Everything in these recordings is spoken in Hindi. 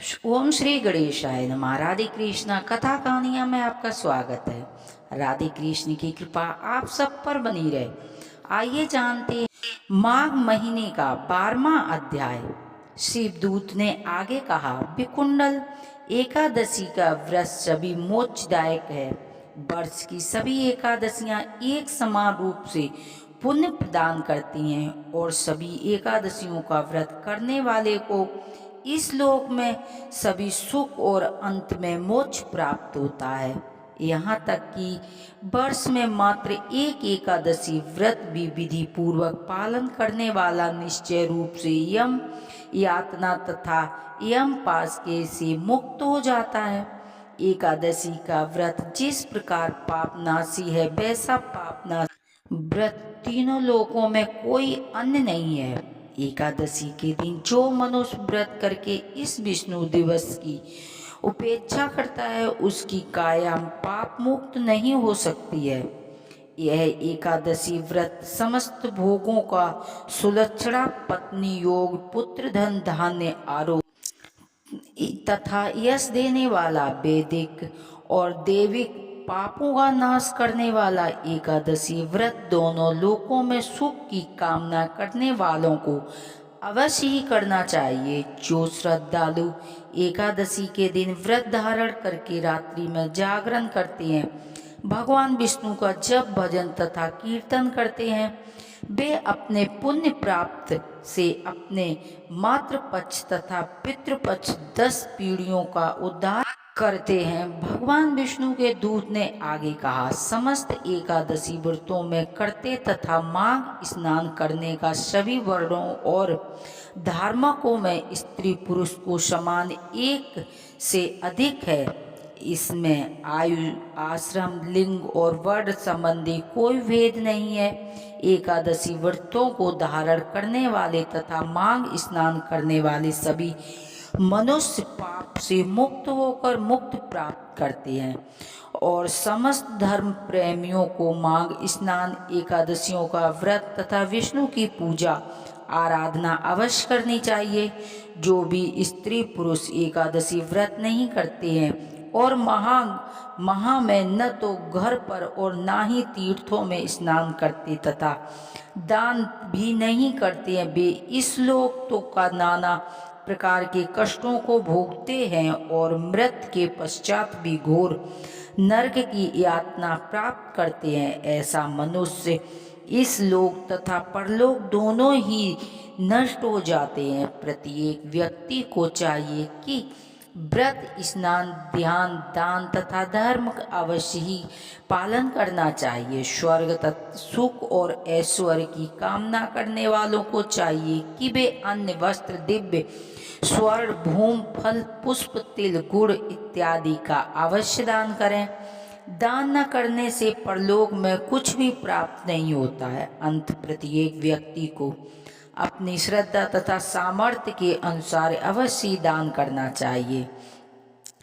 ओम श्री गणेशाय नमः। राधे कृष्णा कथा कहानियाँ में आपका स्वागत है। राधे कृष्ण की कृपा आप सब पर बनी रहे। आइए जानते हैं माघ महीने का 12वां अध्याय। शिवदूत ने आगे कहा, विकुंडल एकादशी का व्रत सभी मोक्षदायक है। वर्ष की सभी एकादशियां एक समान रूप से पुण्य प्रदान करती हैं और सभी एकादशियों का व्रत करने वाले को इस लोक में सभी सुख और अंत में मोक्ष प्राप्त होता है। यहाँ तक कि वर्ष में मात्र एक एकादशी व्रत भी विधि पूर्वक पालन करने वाला निश्चय रूप से यम यातना तथा यम पास के से मुक्त हो जाता है। एकादशी का व्रत जिस प्रकार पापनाशी है, वैसा पापनाशी व्रत तीनों लोकों में कोई अन्य नहीं है। एकादशी के दिन जो मनुष्य व्रत करके इस विष्णु दिवस की उपेक्षा करता है, उसकी काया पाप मुक्त नहीं हो सकती है। यह एकादशी व्रत समस्त भोगों का सुलक्षणा, पत्नी योग, पुत्र धन धान्य आरोग्य तथा यश देने वाला, वैदिक और दैविक पापों का नाश करने वाला एकादशी व्रत दोनों लोकों में सुख की कामना करने वालों को अवश्य ही करना चाहिए। जो श्रद्धालु एकादशी के दिन व्रत धारण करके रात्रि में जागरण करते हैं, भगवान विष्णु का जप भजन तथा कीर्तन करते हैं, वे अपने पुण्य प्राप्त से अपने मातृपक्ष तथा पितृपक्ष 10 पीढ़ियों का उद्धार करते हैं। भगवान विष्णु के दूत ने आगे कहा, समस्त एकादशी व्रतों में करते तथा माघ स्नान करने का सभी वर्णों और धार्मिकों में स्त्री पुरुष को समान एक से अधिक है। इसमें आयु, आश्रम, लिंग और वर्ण संबंधी कोई भेद नहीं है। एकादशी व्रतों को धारण करने वाले तथा माघ स्नान करने वाले सभी मनुष्य पाप से मुक्त होकर मुक्ति प्राप्त करते हैं और समस्त धर्म प्रेमियों को माघ स्नान, एकादशियों का व्रत तथा विष्णु की पूजा आराधना अवश्य करनी चाहिए। जो भी स्त्री पुरुष एकादशी व्रत नहीं करते हैं और महा में न तो घर पर और ना ही तीर्थों में स्नान करते तथा दान भी नहीं करते हैं, वे इस लोक तो का नाना प्रकार के कष्टों को भोगते हैं और मृत्यु के पश्चात भी घोर नरक की यातना प्राप्त करते हैं। ऐसा मनुष्य इस लोक तथा परलोक दोनों ही नष्ट हो जाते हैं। प्रत्येक व्यक्ति को चाहिए कि व्रत, स्नान, ध्यान, दान तथा धर्म का अवश्य ही पालन करना चाहिए। स्वर्ग तथा सुख और ऐश्वर्य की कामना करने वालों को चाहिए कि वे अन्न, वस्त्र, दिव्य स्वर्ण, भूमि, फल, पुष्प, तिल, गुड़ इत्यादि का अवश्य दान करें। दान न करने से परलोक में कुछ भी प्राप्त नहीं होता है। अंत प्रत्येक व्यक्ति को अपनी श्रद्धा तथा सामर्थ्य के अनुसार अवश्य दान करना चाहिए।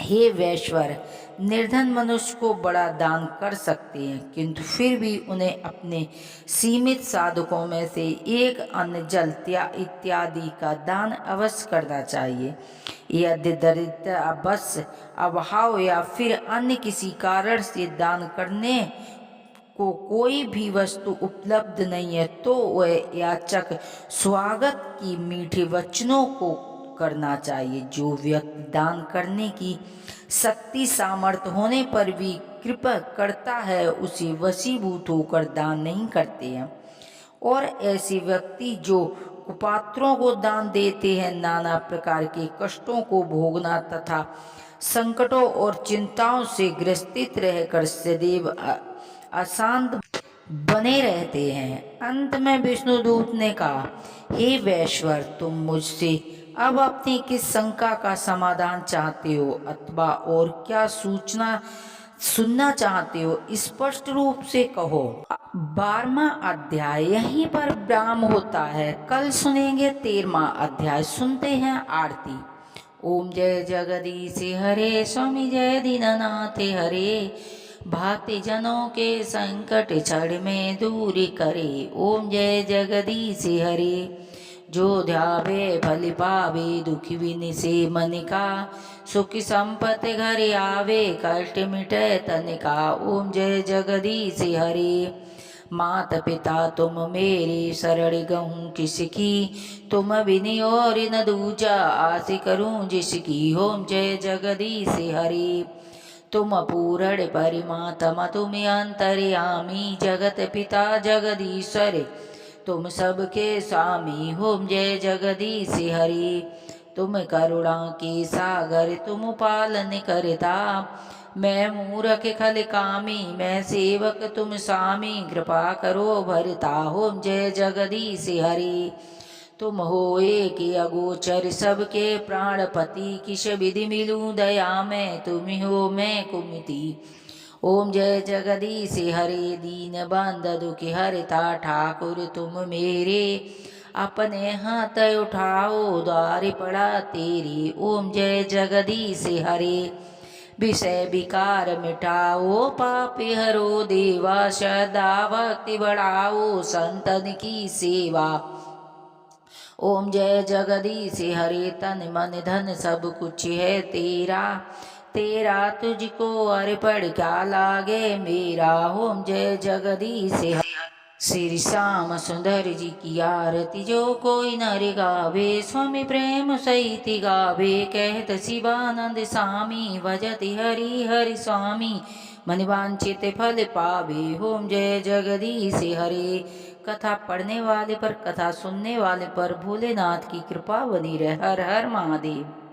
हे वैश्वर, निर्धन मनुष्य को बड़ा दान कर सकते हैं, किंतु फिर भी उन्हें अपने सीमित साधकों में से एक अन्न, जल इत्यादि का दान अवश्य करना चाहिए। यदि दरिद्रता, बस, अभाव या फिर अन्य किसी कारण से दान करने को कोई भी वस्तु उपलब्ध नहीं है, तो वह याचक स्वागत की मीठे वचनों को करना चाहिए। जो व्यक्ति दान करने की शक्ति सामर्थ्य होने पर भी कृपा करता है, उसे वशीभूत होकर दान नहीं करते हैं। और ऐसे व्यक्ति जो कुपात्रों को दान देते हैं, नाना प्रकार के कष्टों को भोगना तथा संकटों और चिंताओं से ग्रसित रहकर सदैव अशांत बने रहते हैं। अंत में विष्णुदूत ने कहा, हे वैश्वर, तुम मुझसे अब अपनी किस शंका का समाधान चाहते हो अथवा और क्या सुनना चाहते हो, स्पष्ट रूप से कहो। 12वां अध्याय यहीं पर विराम होता है। कल सुनेंगे 13वां अध्याय। सुनते हैं आरती। ओम जय जगदीश हरे, स्वामी जय दीननाथ हरे, भक्ति जनों के संकट क्षण में दूर करे। ओम जय जगदीश हरे, जो ध्यावे फल पावे, दुखी बिन से मन का, सुख संपत्ति घर आवे, कष्ट मिटे तन का। ओम जय जगदीश हरे। मात पिता तुम मेरे, शरण गहूँ किसकी, तुम बिन और न दूजा, आस करूं जिसकी। ओम जय जगदीश हरे। तुम पूर्ण परिमात्मा, तुम अंतर्यामी, जगत पिता जगदीश्वर, तुम सबके स्वामी। ओम जय जगदीश हरे। तुम करुणा के सागर, तुम पालन करता, मैं मूरख खल कामी, मैं सेवक तुम स्वामी, कृपा करो भरता। ओम जय जगदीश हरे। तुम होए कि अगोचर, सबके प्राणपति, किस विधि मिलूं दया में, तुम हो मैं कुमति। ओम जय जगदीश हरे। दीन बंद दुखि हरता, ठाकुर तुम मेरे, अपने हाथ उठाओ, द्वार पड़ा तेरे। ओम जय जगदीश हरे। विषय विकार मिटाओ, पापी हरो देवा, सदा भक्ति बढ़ाओ, संतन की सेवा। ओम जय जगदीश हरे। तन मन धन सब कुछ है तेरा, तेरा तुझको अर्पण क्या लागे मेरा। ओम जय जगदीश हरे। श्री श्याम सुंदर जी की आरती जो कोई नर गावे, स्वामी प्रेम सहित गावे, कहत शिवानंद स्वामी, भजति हरि हरि स्वामी, मन वांछित फल पावे। ओम जय जगदीश हरे। कथा पढ़ने वाले पर, कथा सुनने वाले पर भोलेनाथ की कृपा बनी रहे। हर हर महादेव।